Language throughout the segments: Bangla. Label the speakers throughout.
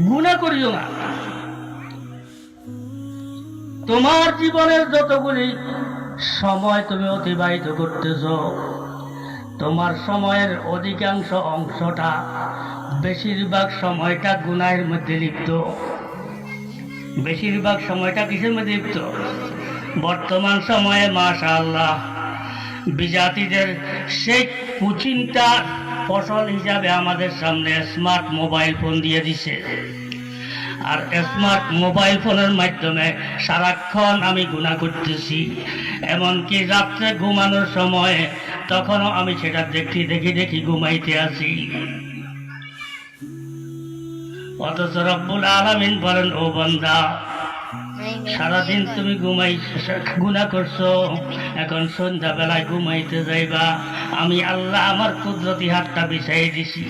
Speaker 1: গুনাহ করিও না। তোমার জীবনের যতগুলি সময় তুমি অতিবাহিত করতেছ, তোমার সময়ের অধিকাংশ অংশটা, বেশিরভাগ সময়টা গুনাহের মধ্যে লিপ্ত। বেশিরভাগ সময়টা কিসের মধ্যে লিপ্ত? বর্তমান সময়ে মাশাআল্লাহ বিজাতিদের সেই কুচিন্তা ফসল হিসাবে আমাদের সামনে স্মার্ট মোবাইল ফোন দিয়ে দিছে। আর স্মার্ট মোবাইল ফোনের মাধ্যমে সারাক্ষণ আমি গুনাহ করতেছি, এমনকি রাত্রে ঘুমানোর সময় তখনও আমি সেটা দেখি ঘুমাইতে আছি। অথচ রব্বুল আলামিন বলেন, ও বান্দা, সারাদিন তুমি গুনাহ করছো, এখন সন্ধ্যাবেলায় ঘুমাইতে যাইবা, আমি আল্লাহ আমার কুদরতি হাতটা বিছাই দিছি।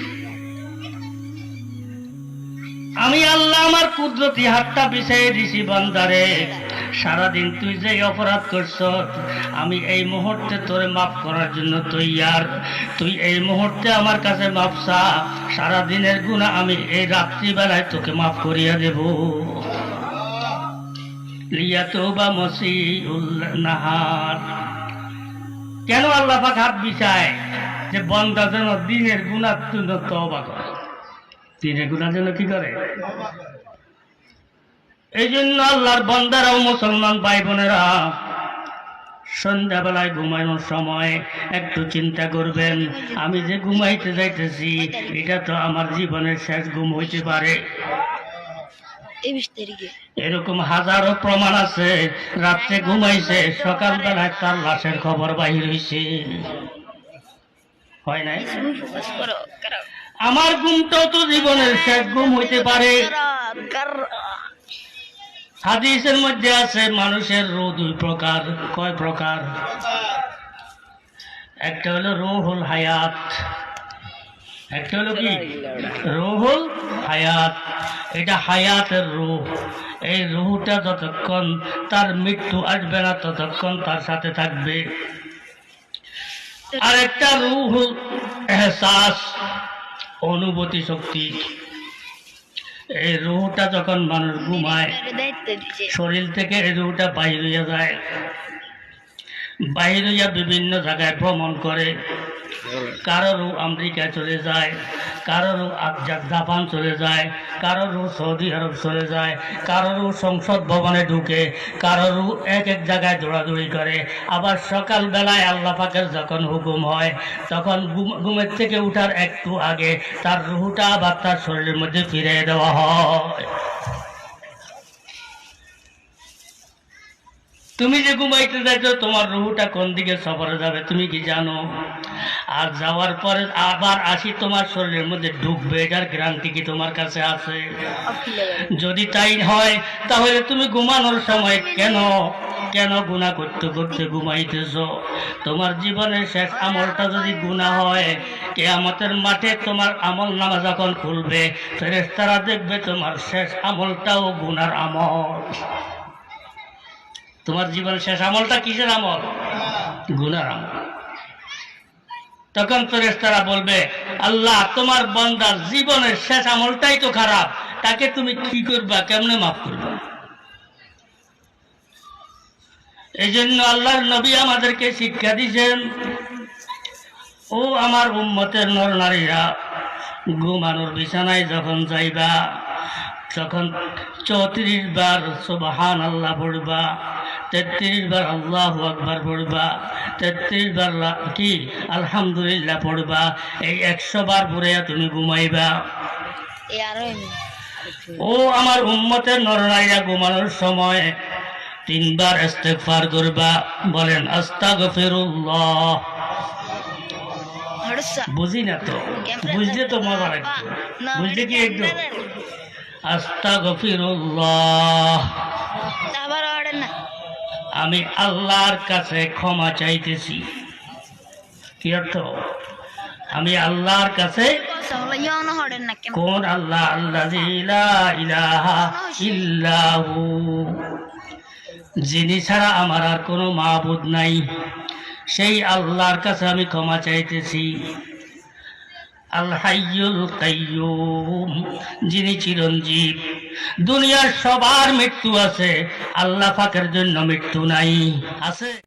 Speaker 1: আমি আল্লাহ আমার কুদরতি হাতটা বিছাই দিছি বান্দারে, সারাদিন তুই যে অপরাধ করছ, আমি এই মুহূর্তে তোরে মাফ করার জন্য তৈয়ার। তুই এই মুহূর্তে আমার কাছে মাফ চা, সারাদিনের গুনাহ আমি এই রাত্রিবেলায় তোকে মাফ করিয়া দেব। লিয়াতুবা মসিউল নাহার। কেন আল্লাহ পাক হাত বিছায়? যে বান্দা যেন দিনের গুনাহ জন্য তওবা করে। দিনের গুনাহ যেন কি করে? এই জন্য আল্লাহর বান্দারাও, মুসলমান ভাই বোনেরা, সন্ধ্যাবেলায় ঘুমানোর সময় একটু চিন্তা করবেন, আমি যে ঘুমাইতে যাইতেছি এটা তো আমার জীবনের শেষ ঘুম হইতে পারে। এরকম হাজারো প্রমাণ আছে, রাত্রে ঘুমাইছে, সকালবেলায় তার লাশের খবর বাহির হইছে। হয় নাই? আমার ঘুমটাও তো জীবনের শেষ ঘুম হইতে পারে। হাদিসের মধ্যে আছে মানুষের রূহ দুই প্রকার। কয় প্রকার? একটা হলো রূহুল হায়াত, একটা হলো কি? রূহুল হায়াত। এটা হায়াতের রূহ। এই রূহটা যতক্ষণ তার মৃত্যু আসবে না ততক্ষণ তার সাথে থাকবে। আর একটা রূহুল এহসাস, অনুভূতি শক্তি। এই রূহটা যখন মানুষ ঘুমায়, শরীর থেকে এই রূহটা বাহির হইয়া যায়, বাহির হইয়া বিভিন্ন জায়গায় ভ্রমণ করে। কারো রূহ আমেরিকায় চলে যায়, কারো রূহ জাপান চলে যায়, কারো রূহ সৌদি আরব চলে যায়, কারো রূহ সংসদ ভবনে ঢুকে, কারো রূহ এক এক জায়গায় দৌড়াদৌড়ি করে। আবার সকালবেলায় আল্লাহ পাকের যখন হুকুম হয়, তখন ঘুমের থেকে উঠার একটু আগে তার রূহটা আবার তার শরীরের মধ্যে ফিরিয়ে দেওয়া হয়। তুমি যে ঘুমাইতে যাইছো, তোমার রুহটা কোন দিকে সফরে যাবে তুমি কি জানো? আর যাওয়ার পরে আবার আসি তোমার শরীরের মধ্যে ঢুকবে, এটার গ্যারান্টি কি তোমার কাছে আছে? যদি তাই হয়, তাহলে তুমি ঘুমানোর সময় কেন গুনাহ করতে করতে ঘুমাইতেছ? তোমার জীবনের শেষ আমলটা যদি গুনাহ হয়, কিয়ামতের মাঠে তোমার আমল নামা যখন খুলবে, ফেরেশতারা দেখবে তোমার শেষ আমলটাও গুনার আমল। তোমার জীবনের শেষ আমলটা কিসের আমল? গুনার আমল। তখন ফেরেশতারা বলবে, আল্লাহ, তোমার বান্দার জীবনের শেষ আমলটাই তো খারাপ, তাকে তুমি কি করবা, কেমনে মাফ করবা? এই জন্য আল্লাহর নবী আমাদেরকে শিক্ষা দিয়েছেন, ও আমার উম্মতের নর নারীরা, ঘুমানোর বিছানায় যখন যাইবা, তখন 34 বার সুবহানাল্লাহ পড়বা, 33 বার আল্লাহু আকবার পড়বা, 33 বার কি আলহামদুলিল্লাহ পড়বা। এই 100 বার পড়ে তুমি ঘুমাইবা। ও আমার উম্মতের নরনারীরা, ঘুমানোর সময় 3 বার ইস্তেগফার করবা। বলেন আস্তাগফিরুল্লাহ। বুঝি না তো, বুঝলে তো মজা লাগবে। বুঝলে কি একদম আস্তাগফিরুল্লাহ, আমি আল্লাহর কাছে ক্ষমা চাইতেছি। কি অর্থ? আমি আল্লাহর কাছে, কোন আল্লাহ? আল্লাযী লা ইলাহা ইল্লাহু, যিনি ছাড়া আমার আর কোনো মাবুদ নাই, সেই আল্লাহর কাছে আমি ক্ষমা চাইতেছি। আল হাইয়ুল কাইয়ুম, যিনি চিরঞ্জীব। দুনিয়ার সবার মৃত্যু আছে, আল্লাহ পাকের জন্য মৃত্যু নাই। আছে?